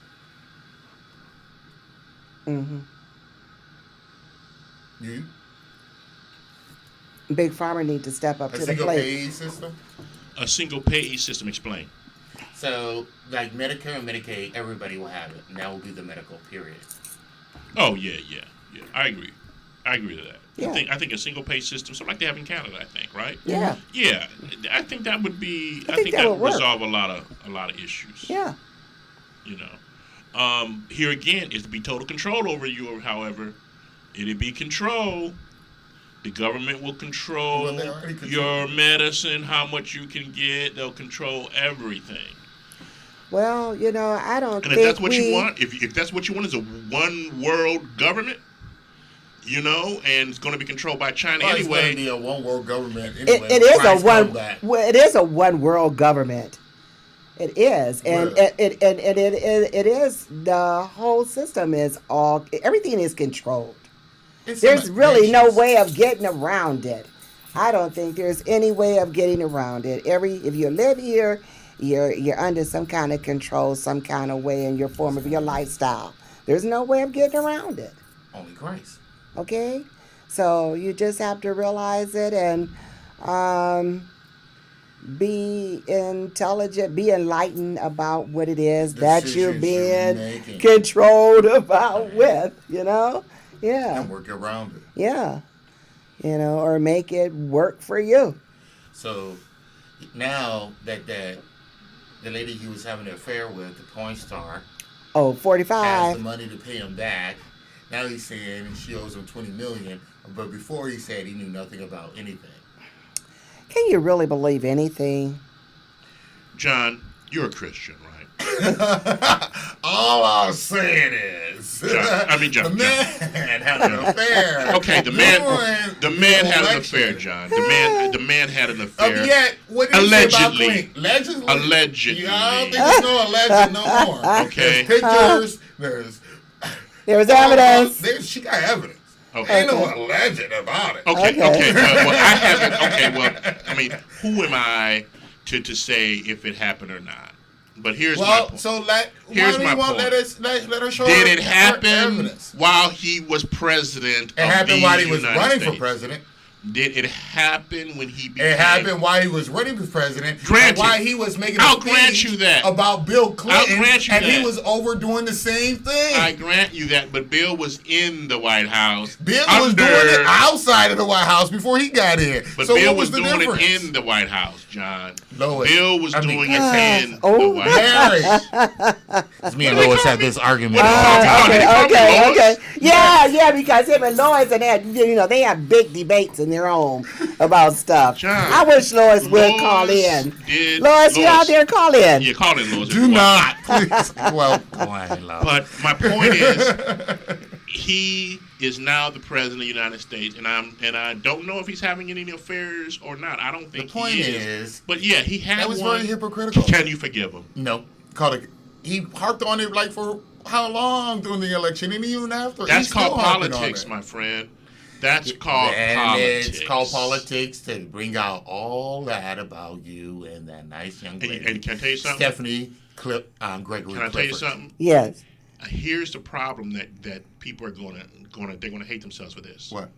Hmm. You? Big Pharma need to step up A to the single plate. payee system? A single payee system. Explain. So, like Medicare and Medicaid, everybody will have it, and that will be the medical period. Oh yeah. I agree. I agree to that. Yeah. I think a single pay system, something like they have in Canada. I think, right? Yeah, Yeah, I think that would be. I think think that that would would work. resolve a lot of issues. yeah. You know, here again, it'd be total control over you. However, it'd be control. The government will control Well, they already control. your medicine, how much you can get. They'll control everything. Well, you know, I don't And think if that's what we, you want, if that's what you want, is a one world government. You know, and it's going to be controlled by China Well, it's going to anyway. be a one world government anyway. it is a Price one. come back. Well, it is a one world government. It is, and Well- it is, the whole system is all, everything is controlled. It's There's some really no nations. way of getting around it. I don't think there's any way of getting around it. If you live here, you're under some kind of control, some kind of way in your form of your lifestyle. There's no way of getting around it. Only Christ. Okay, so you just have to realize it and be intelligent, be enlightened about what it is that you're Decisions being you're making. controlled about with. You know, yeah. And work around it. Yeah. You know, or make it work for you. So now that the lady he was having an affair with, the porn star, Oh, has 45. the money to pay him back. Now he's saying she owes him $20 million, but before he said he knew nothing about anything. Can you really believe anything? John, you're a Christian, right? All I'm saying is, John, the man had an affair. Okay, the man had an affair, John. The man had an affair. Yet, what did he say about Allegedly. Queen? Allegedly. Allegedly. Yeah, I don't think there's no alleged no more. Okay. There's pictures. There's. There's evidence. She got evidence. Okay. Ain't no alleged about it. Okay. Okay. Well, I haven't. Okay. Well, I mean, who am I to say if it happened or not? But here's my Well, point. so Here's why do my you want point. let her show Did her it happen evidence? while he was president? It happened while he was running for States? president. Did it happen when he became? It happened while he was running for president. Granted. And while he was making I'll a grant speech you that. about Bill Clinton. grant you and that. he was overdoing the same thing. I grant you that, but Bill was in the White House. Bill was doing it outside of the White House before he got in. But so Bill what was the doing difference? it in the White House, John. Lois, Bill was I mean- doing it in the Oh, White House. Mary. It's me and Lois had this argument What all the do you time. call me? Okay, Lois? okay. Yeah, because him and Lois and that, you know, they have big debates in their home about stuff. John, I wish Lois would Lois call in. did- Lois, you out there, call in. Yeah, call in, Lois. if Do you want. not. Please. Well, go ahead, Lois. But my point is, he is now the president of the United States, and I don't know if he's having any affairs or not. I don't The think point he is, But yeah, he had that was one. very hypocritical. Can you forgive him? No. He harped on it like for how long during the election, and even after. That's he's still called harping on politics, it. my friend. That's called And politics. it's called politics to bring out all that about you and that nice young lady. And can I tell you something? Stephanie Gregory Can I tell you Clifford. something? Yes. Here's the problem that people are they're gonna hate themselves for this. What?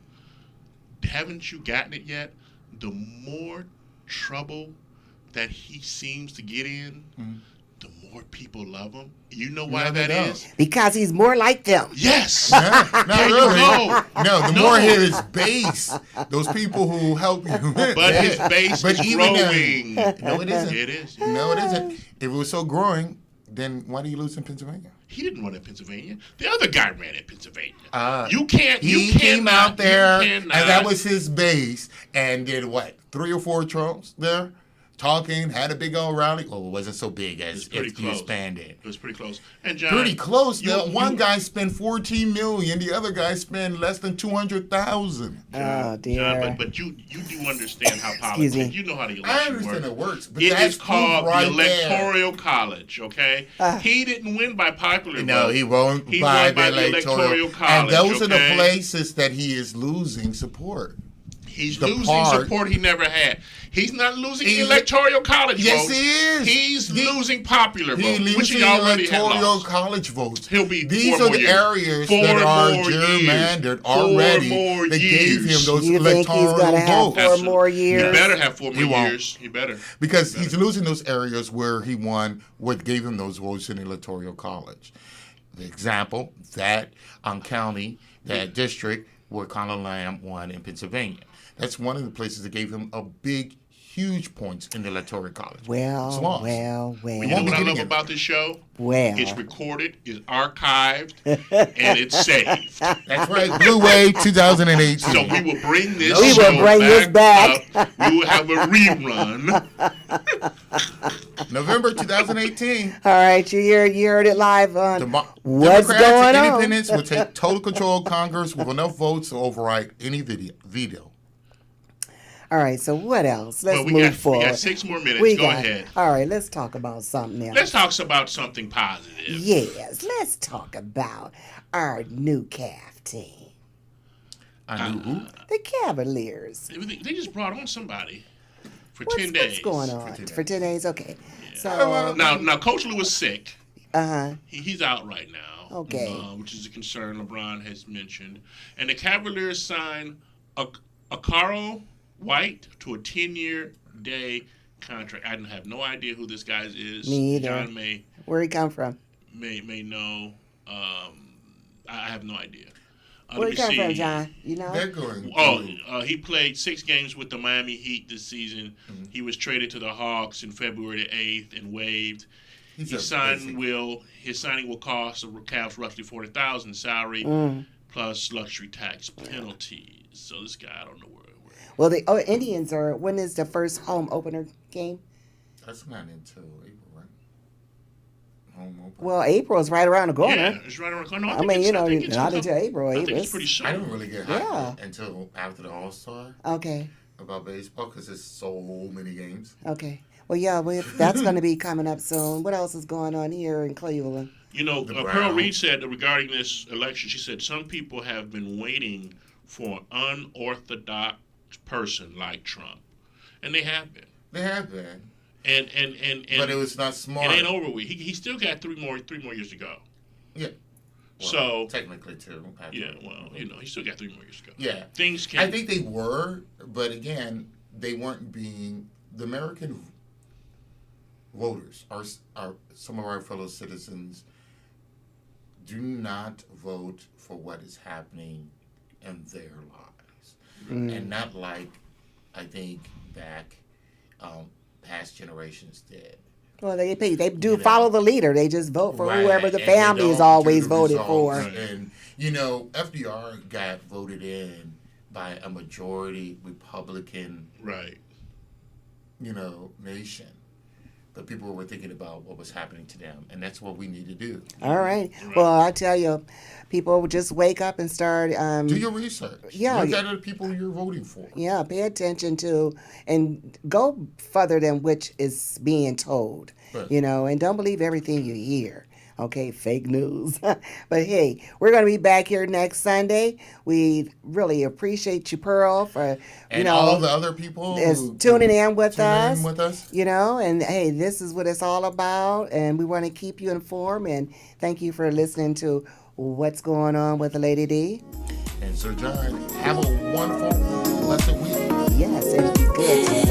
Haven't you gotten it yet? The more trouble that he seems to get in, the more people love him. You know why No, they that don't. is? Because he's more like them. Yes. Not There you really. go. No, the No. more his base, those people who help you. But his base But is even growing. No, it isn't. It is. No, it isn't. If it was so growing, Then why do you lose in Pennsylvania? He didn't run in Pennsylvania. The other guy ran in Pennsylvania. He came out there, and that was his base, and did what? 3 or 4 Trumps there? Talking, had a big old rally. Oh, it wasn't so big as if you expanded. It was pretty close. And John, Pretty close. One guy spent $14 million. The other guy spent less than $200,000. Oh, dear. John, but you do understand how Excuse politics. me. You know how the election I understand works. it works, but It that's is called right the Electoral College. Okay, Ah. he didn't win by popular vote. No, he won He by won by the the Electoral Electoral And College, those are the okay? places that he is losing support. He's the losing part- support he never had. He's not losing He- Electoral College Yes, votes. he is. He's losing popular He votes, which he losing already had Electoral lost. College votes. He'll be These 4 are more the years. areas 4 that are more gerrymandered years. already. 4 more They gave him years. those You think he's electoral going to have votes. 4 more years? You better have 4 He more won't. years. You better. Because he's losing those areas where he won, what gave him those votes in the Electoral College. The example, that county, that district where Conor Lamb won in Pennsylvania. That's one of the places that gave him a big, huge points in the Electoral College. It's Well, lost. well, You well. know what I getting love it. about this show? Well. It's recorded, it's archived, and it's saved. That's right, Blue Wave 2018. So we will bring this We will show bring this back. up. We will have a rerun. November 2018. All right, you heard it live on What's Democrats Going and On. Independents will take total control of Congress with enough votes to override any veto. All right, so what else? Let's Well, we move got forward. 6 more minutes. We Go got- ahead. All right, let's talk about something else. Let's talk about something positive. Yes, let's talk about our new CAF team, I knew who? the Cavaliers. They just brought on somebody for What's, 10 days. what's going on? For 10 For 10 days? Okay. Oh, So, Now, Coach Lou is sick. uh-huh. He's out right now. Okay. Which is a concern LeBron has mentioned. And the Cavaliers signed Akaro White to a 10-year day contract. I have no idea who this guy is. Me either. John may Where he come from? know. I have no idea. Where let he me come from, see. John? You know? They're going He played 6 games with the Miami Heat this season. Mm-hmm. He was traded to the Hawks in February the 8th and waived. He's His a signing basic. will cost the Cavs roughly $40,000 salary Mm. plus luxury tax penalties. So this guy, I don't know where. Well, the Indians are, when is the first home opener game? That's not until April, right? Home open. Well, April's right around the corner. Yeah, it's right around the corner. No, I mean, you know, I think it's not a until couple- April. I think It's- it's pretty soon. I don't really get hyped Yeah. until after the All-Star Okay, about baseball because there's so many games. okay. Well, yeah, that's going to be coming up soon. What else is going on here in Cleveland? You know, The Pearl Browns. Reed said regarding this election, she said some people have been waiting for an unorthodox person like Trump, and they have been. They have been, And but it was not smart. it ain't over with. He still got three more years to go. Yeah. Well, So- technically too. after- Yeah, well, he still got 3 more years to go. Yeah. Things can. I think they were, but again, they weren't being the American voters. Are some of our fellow citizens do not vote for what is happening in their lives, and not like I think back past generations did. Well, they do You know. follow the leader. They just vote for Right, whoever the and they family don't has do always the voted results. for. And FDR got voted in by a majority Republican, right. nation. But people were thinking about what was happening to them, and that's what we need to do. All right. Well, I tell you, people just wake up and start. Do your research. Yeah. Look at the people you're voting for. Yeah, pay attention to and go further than which is being told, Right. and don't believe everything you hear. Okay, fake news. But hey, we're going to be back here next Sunday. We really appreciate you, Pearl, for, And all the other people is who tuning in with tune us. in with us. And hey, this is what it's all about, and we want to keep you informed, and thank you for listening to What's Going On with the Lady D. And Sir John, have a wonderful, blessed week. Yes, and be good to